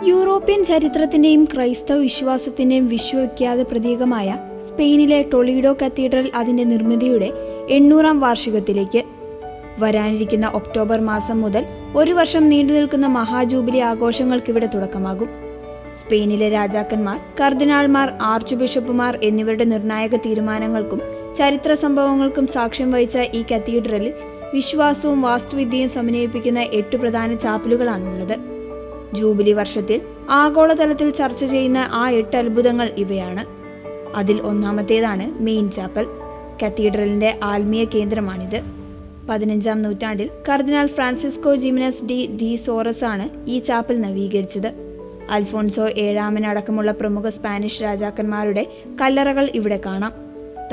European ചരിത്രത്തിന്റെയും ക്രൈസ്തവ വിശ്വാസത്തിന്റെയും വിശ്വവിഖ്യാത പ്രതീകമായ സ്പെയിനിലെ ടൊളീഡോ കത്തീഡ്രൽ അതിന്റെ നിർമ്മിതിയുടെ 800-ാം വാർഷികത്തിലേക്ക്. വരാനിരിക്കുന്ന ഒക്ടോബർ മാസം മുതൽ ഒരു വർഷം നീണ്ടുനിൽക്കുന്ന മഹാജൂബിലി ആഘോഷങ്ങൾക്കിവിടെ തുടക്കമാകും. സ്പെയിനിലെ രാജാക്കന്മാർ, കർദിനാൾമാർ, ആർച്ച് ബിഷപ്പുമാർ എന്നിവരുടെ നിർണായക തീരുമാനങ്ങൾക്കും ചരിത്ര സംഭവങ്ങൾക്കും സാക്ഷ്യം വഹിച്ച ഈ കത്തീഡ്രലിൽ വിശ്വാസവും വാസ്തുവിദ്യയും സമന്വയിപ്പിക്കുന്ന 8 പ്രധാന ചാപ്പലുകളാണുള്ളത്. ജൂബിലി വർഷത്തിൽ ആഗോളതലത്തിൽ ചർച്ച ചെയ്യുന്ന ആ 8 അത്ഭുതങ്ങൾ ഇവയാണ്. അതിൽ ഒന്നാമത്തേതാണ് മെയിൻ ചാപ്പൽ. കത്തീഡ്രലിന്റെ ആത്മീയ കേന്ദ്രമാണിത്. 15-ാം നൂറ്റാണ്ടിൽ കർദിനാൾ ഫ്രാൻസിസ്കോ ജിമിനസ് ഡി സോറസ് ആണ് ഈ ചാപ്പൽ നവീകരിച്ചത്. അൽഫോൺസോ 7-ാമൻ അടക്കമുള്ള പ്രമുഖ സ്പാനിഷ് രാജാക്കന്മാരുടെ കല്ലറകൾ ഇവിടെ കാണാം.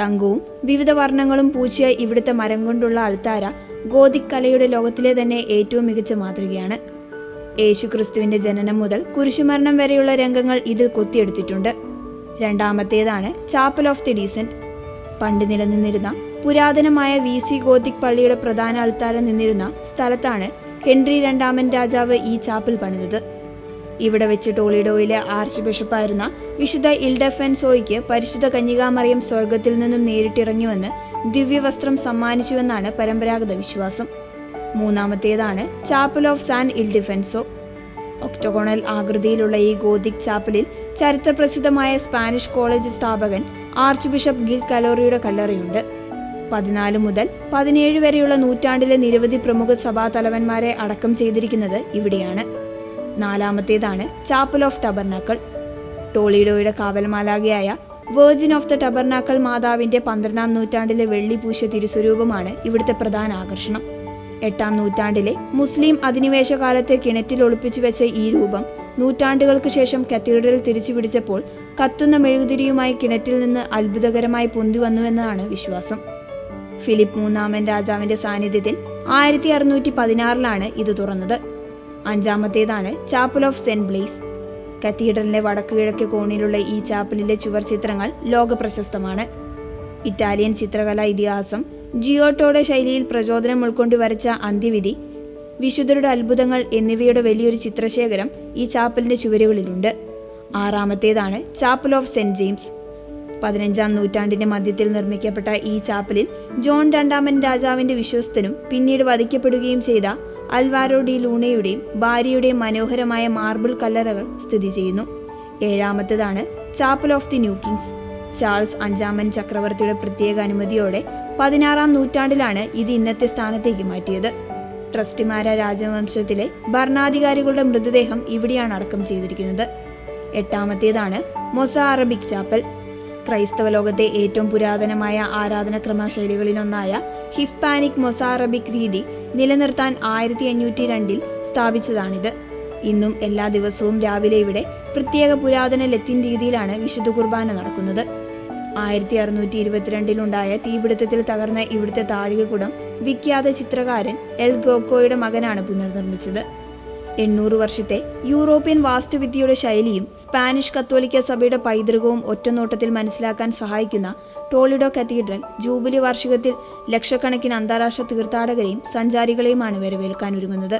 തങ്കവും വിവിധ വർണ്ണങ്ങളും പൂച്ചിയ ഇവിടുത്തെ മരം കൊണ്ടുള്ള അൾത്താര ഗോതിക് കലയുടെ ലോകത്തിലെ തന്നെ ഏറ്റവും മികച്ച മാതൃകയാണ്. യേശുക്രിസ്തുവിന്റെ ജനനം മുതൽ കുരിശുമരണം വരെയുള്ള രംഗങ്ങൾ ഇതിൽ കൊത്തിയെടുത്തിട്ടുണ്ട്. രണ്ടാമത്തേതാണ് ചാപ്പൽ ഓഫ് ദി ഡീസന്റ്. പണ്ട് നിലനിന്നിരുന്ന പുരാതനമായ VC ഗോതിക് പള്ളിയുടെ പ്രധാന അൾത്താര നിന്നിരുന്ന സ്ഥലത്താണ് ഹെൻറി 2-ാമൻ രാജാവ് ഈ ചാപ്പൽ പണിതത്. ഇവിടെ വെച്ച് ടോളിഡോയിലെ ആർച്ച് ബിഷപ്പായിരുന്ന വിശുദ്ധ ഇൽഡെഫൻസോയ്ക്ക് പരിശുദ്ധ കന്യകാമറിയം സ്വർഗത്തിൽ നിന്നും നേരിട്ടിറങ്ങിവന്ന് ദിവ്യവസ്ത്രം സമ്മാനിച്ചുവെന്നാണ് പരമ്പരാഗത വിശ്വാസം. മൂന്നാമത്തേതാണ് ചാപ്പൽ ഓഫ് സാൻ ഇൽഡിഫെൻസോ. ഒക്ടഗോണൽ ആകൃതിയിലുള്ള ഈ ഗോതിക് ചാപ്പലിൽ ചരിത്രപ്രസിദ്ധമായ സ്പാനിഷ് കോളേജ് സ്ഥാപകൻ ആർച്ച് ബിഷപ്പ് ഗിൽ കലോറിയുടെ കല്ലറയുണ്ട്. 14 മുതൽ 17 വരെയുള്ള നൂറ്റാണ്ടിലെ നിരവധി പ്രമുഖ സഭാതലവന്മാരെ അടക്കം ചെയ്തിരിക്കുന്നത് ഇവിടെയാണ്. നാലാമത്തേതാണ് ചാപ്പൽ ഓഫ് ടബർനാക്കൾ. ടോളിഡോയുടെ കാവൽമാലാകയായ വെർജിൻ ഓഫ് ദ ടബർനാക്കൾ മാതാവിന്റെ 12-ാം നൂറ്റാണ്ടിലെ വെള്ളിപൂശ തിരുസ്വരൂപമാണ് ഇവിടുത്തെ പ്രധാന ആകർഷണം. 8-ാം നൂറ്റാണ്ടിലെ മുസ്ലിം അധിനിവേശ കാലത്തെ കിണറ്റിൽ ഒളിപ്പിച്ചു വെച്ച ഈ രൂപം നൂറ്റാണ്ടുകൾക്ക് ശേഷം കത്തീഡ്രൽ തിരിച്ചുപിടിച്ചപ്പോൾ കത്തുന്ന മെഴുകുതിരിയുമായി കിണറ്റിൽ നിന്ന് അത്ഭുതകരമായി പൊന്തിവന്നുവെന്നാണ് വിശ്വാസം. ഫിലിപ്പ് 3-ാമൻ രാജാവിന്റെ സാന്നിധ്യത്തിൽ 1616-ലാണ് ഇത് തുറന്നത്. അഞ്ചാമത്തേതാണ് ചാപ്പൽ ഓഫ് സെന്റ് ബ്ലേസ്. കത്തീഡ്രലിന്റെ വടക്കുകിഴക്ക് കോണിലുള്ള ഈ ചാപ്പലിലെ ചുവർ ചിത്രങ്ങൾ ലോകപ്രശസ്തമാണ്. ഇറ്റാലിയൻ ചിത്രകലാ ഇതിഹാസം ജിയോട്ടോയുടെ ശൈലിയിൽ പ്രചോദനം ഉൾക്കൊണ്ട് വരച്ച അന്ത്യവിധി, വിശുദ്ധരുടെ അത്ഭുതങ്ങൾ എന്നിവയുടെ വലിയൊരു ചിത്രശേഖരം ഈ ചാപ്പലിന്റെ ചുവരുകളിലുണ്ട്. ആറാമത്തേതാണ് ചാപ്പൽ ഓഫ് സെന്റ് ജെയിംസ്. 15-ാം നൂറ്റാണ്ടിന്റെ മധ്യത്തിൽ നിർമ്മിക്കപ്പെട്ട ഈ ചാപ്പലിൽ ജോൺ 2-ാമൻ രാജാവിന്റെ വിശ്വസ്തനും പിന്നീട് വധിക്കപ്പെടുകയും ചെയ്ത അൽവാരോ ഡി ലൂണയുടെയും ഭാര്യയുടെയും മനോഹരമായ മാർബിൾ കല്ലറകൾ സ്ഥിതി ചെയ്യുന്നു. ഏഴാമത്തേതാണ് Chapel of the New Kings. Charles 5-ാമൻ ചക്രവർത്തിയുടെ പ്രത്യേക അനുമതിയോടെ 16-ാം നൂറ്റാണ്ടിലാണ് ഇത് ഇന്നത്തെ സ്ഥാനത്തേക്ക് മാറ്റിയത്. ട്രസ്റ്റിമാര രാജവംശത്തിലെ ഭരണാധികാരികളുടെ മൃതദേഹം ഇവിടെയാണ് അടക്കം ചെയ്തിരിക്കുന്നത്. എട്ടാമത്തേതാണ് മൊസാറബിക് ചാപ്പൽ. ക്രൈസ്തവ ലോകത്തെ ഏറ്റവും പുരാതനമായ ആരാധനക്രമ ശൈലികളിലൊന്നായ ഹിസ്പാനിക് മൊസാറബിക് രീതി നിലനിർത്താൻ 1502-ൽ സ്ഥാപിച്ചതാണിത്. ഇന്നും എല്ലാ ദിവസവും രാവിലെ ഇവിടെ പ്രത്യേക പുരാതന ലത്തീൻ രീതിയിലാണ് വിശുദ്ധ കുർബാന നടക്കുന്നത്. 1622-ലുണ്ടായ തീപിടുത്തത്തിൽ തകർന്ന ഇവിടുത്തെ താഴികക്കുടം വിഖ്യാത ചിത്രകാരൻ എൽ ഗോക്കോയുടെ മകനാണ് പുനർനിർമ്മിച്ചത്. 800 വർഷത്തെ യൂറോപ്യൻ വാസ്തുവിദ്യയുടെ ശൈലിയും സ്പാനിഷ് കത്തോലിക്ക സഭയുടെ പൈതൃകവും ഒറ്റനോട്ടത്തിൽ മനസ്സിലാക്കാൻ സഹായിക്കുന്ന ടോളിഡോ കത്തീഡ്രൽ ജൂബിലി വാർഷികത്തിൽ ലക്ഷക്കണക്കിന് അന്താരാഷ്ട്ര തീർത്ഥാടകരെയും സഞ്ചാരികളെയുമാണ് വരവേൽക്കാൻ ഒരുങ്ങുന്നത്.